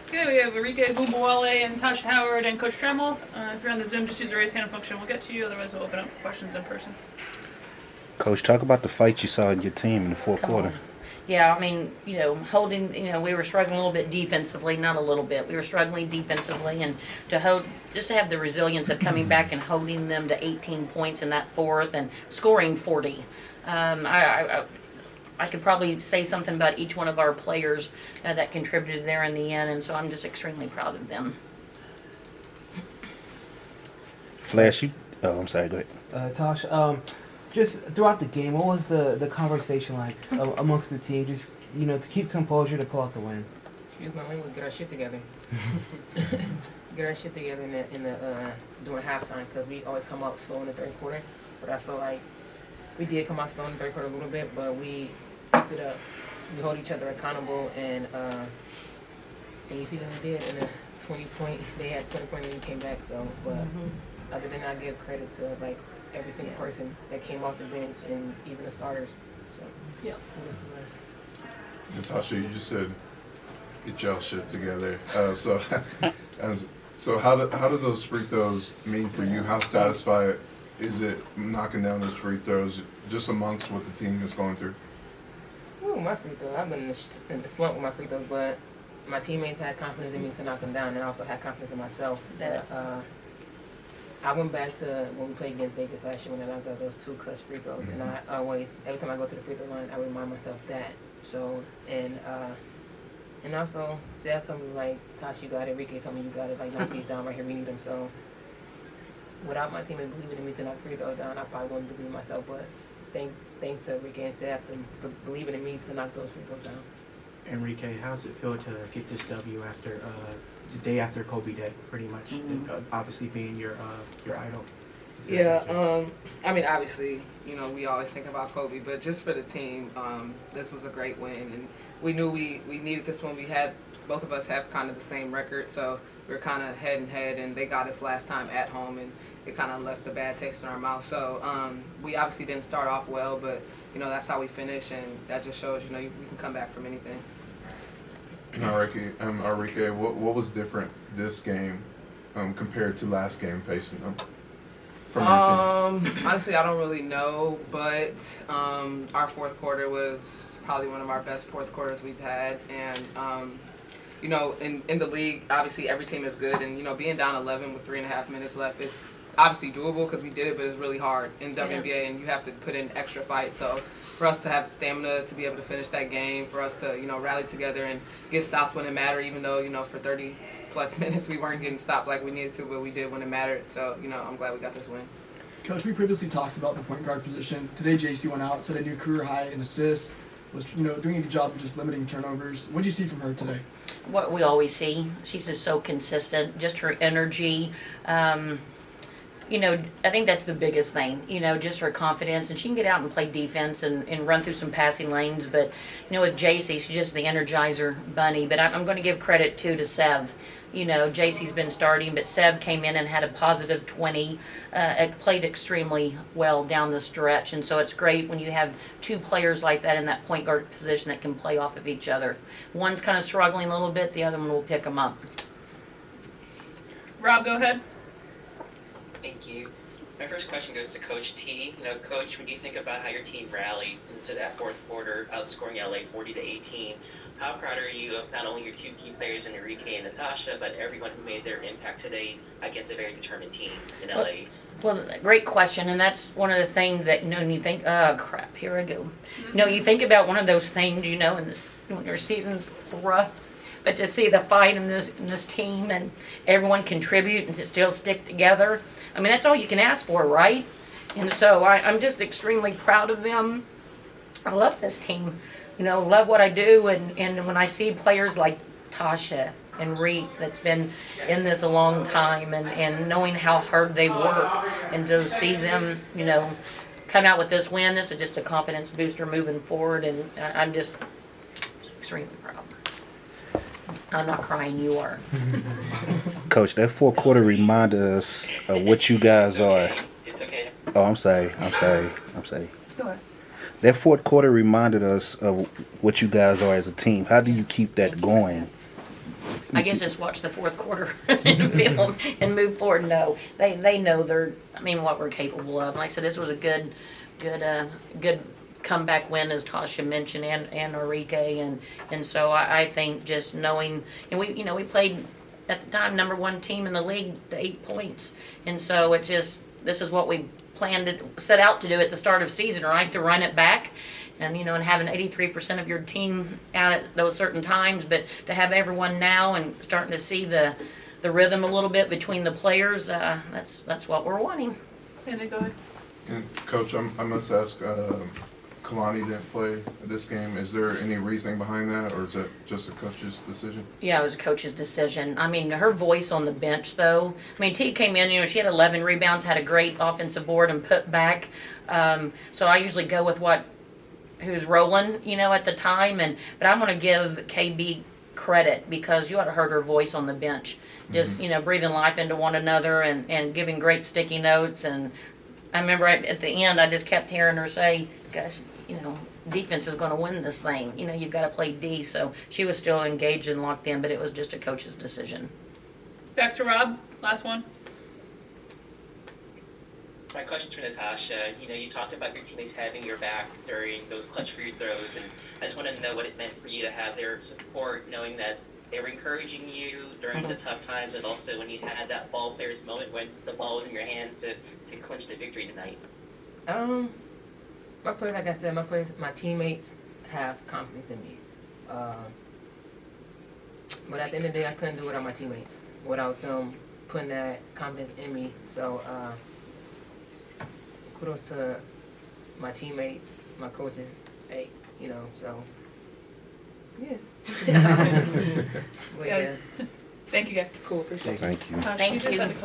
Okay, we have Arike, Ogunbowale, and Natash Howard, and Coach Trammell. If you're on the Zoom, just use the raise hand function. We'll get to you. Otherwise, we'll open up for questions in person. Coach, talk about the fight you saw in your team in the fourth quarter. Yeah, I mean, holding, we were struggling a little bit defensively, not a little bit. We were struggling defensively, and just to have the resilience of coming back and holding them to 18 points in that fourth and scoring 40. I could probably say something about each one of our players that contributed there in the end, and so I'm just extremely proud of them. Flash, I'm sorry, go ahead. Tosh, just throughout the game, what was the conversation like amongst the team? Just, to keep composure to pull out the win. Excuse my language, get our shit together. Get our shit together during halftime, because we always come out slow in the third quarter. But I feel like we did come out slow in the third quarter a little bit, but we picked it up. We hold each other accountable, and you see what we did in the 20-point. They had 20 points when we came back. So, but other than that, I give credit to every single person that came off the bench and even the starters. So yeah, it was to us. Natasha, you just said get y'all shit together. So how does those free throws mean for you? How satisfied is it knocking down those free throws just amongst what the team is going through? Ooh, my free throws. I've been in the slump with my free throws, but my teammates had confidence in me to knock them down, and I also had confidence in myself. That I went back to when we played against Vegas last year when I knocked out those 2 clutch free throws, and I always, every time I go to the free throw line, I remind myself that. So, and also, Seth told me, Tosh, you got it. Arike told me you got it. Knock these down right here. We need them. So, without my teammates believing in me to knock free throws down, I probably wouldn't believe in myself. But thanks to Arike and Seth for believing in me to knock those free throws down. Enrique, how does it feel to get this W after the day after Kobe Day, pretty much, and, obviously being your idol? Yeah, I mean, obviously, we always think about Kobe, but just for the team, this was a great win, and we knew we needed this one. Both of us have kind of the same record, so we were kind of head and head, and they got us last time at home, and it kind of left a bad taste in our mouth. So we obviously didn't start off well, but that's how we finish, and that just shows we can come back from anything. Arike, what was different this game compared to last game facing them from your team? Honestly, I don't really know, but our fourth quarter was probably one of our best fourth quarters we've had, and in the league, obviously every team is good, and being down 11 with 3.5 minutes left is obviously doable because we did it, but it's really hard in WNBA, and you have to put in extra fight. So for us to have the stamina to be able to finish that game, for us to rally together and get stops when it mattered, even though for 30+ minutes we weren't getting stops like we needed to, but we did when it mattered. So I'm glad we got this win. Coach, we previously talked about the point guard position. Today, JC went out, set a new career high in assists. Was doing a good job of just limiting turnovers. What did you see from her today? What we always see, she's just so consistent. Just her energy. I think that's the biggest thing, just her confidence, and she can get out and play defense and run through some passing lanes, but, with JC, she's just the energizer bunny, but I'm going to give credit, too, to Sev. JC's been starting, but Sev came in and had a positive 20, played extremely well down the stretch, and so it's great when you have 2 players like that in that point guard position that can play off of each other. One's kind of struggling a little bit, the other one will pick them up. Rob, go ahead. Thank you. My first question goes to Coach T. Coach, when you think about how your team rallied into that fourth quarter, outscoring LA 40-18, how proud are you of not only your 2 key players in Arike and Natasha, but everyone who made their impact today against a very determined team in LA? Well, great question, and that's one of the things that, when you think, oh, crap, here I go. You think about one of those things, and when your season's rough, but to see the fight in this team and everyone contribute and to still stick together, I mean, that's all you can ask for, right? And so I'm just extremely proud of them. I love this team, love what I do. And when I see players like Tasha and Reek that's been in this a long time and knowing how hard they work and to see them, come out with this win, this is just a confidence booster moving forward. And I'm just extremely proud. I'm not crying, you are. Coach, that fourth quarter reminded us of what you guys are. It's okay. Oh, I'm sorry. Go ahead. That fourth quarter reminded us of what you guys are as a team. How do you keep that going? I guess just watch the fourth quarter and film and move forward. No, they know what we're capable of. Like I said, this was a good comeback win, as Tasha mentioned, and Arike, and so I think just knowing, and we played at the time #1 team in the league to 8 points, and so this is what we planned to set out to do at the start of season, right? To run it back. And and having 83% of your team out at those certain times, but to have everyone now and starting to see the rhythm a little bit between the players, that's what we're wanting. And then go ahead. And Coach, I must ask, Kalani didn't play this game. Is there any reasoning behind that, or is it just a coach's decision? Yeah, it was a coach's decision. I mean, her voice on the bench, though. I mean, T came in, she had 11 rebounds, had a great offensive board and put back. So I usually go with who's rolling, at the time. But I'm going to give KB credit because you ought to heard her voice on the bench. Just, breathing life into one another and giving great sticky notes. And I remember at the end, I just kept hearing her say, gosh, defense is going to win this thing. You've got to play D. So she was still engaged and locked in, but it was just a coach's decision. Back to Rob. Last one. My question's for Natasha. You talked about your teammates having your back during those clutch free throws, and I just want to know what it meant for you to have their support, knowing that they were encouraging you during the tough times, and also when you had that ball players moment when the ball was in your hands to clinch the victory tonight. My players, like I said, my teammates have confidence in me. But at the end of the day, I couldn't do it without my teammates, without them putting that confidence in me. So kudos to my teammates, my coaches. Hey, so yeah. But, Guys, thank you guys. Cool, appreciate it. Thank you. Tasha, Thank you just you. had a couple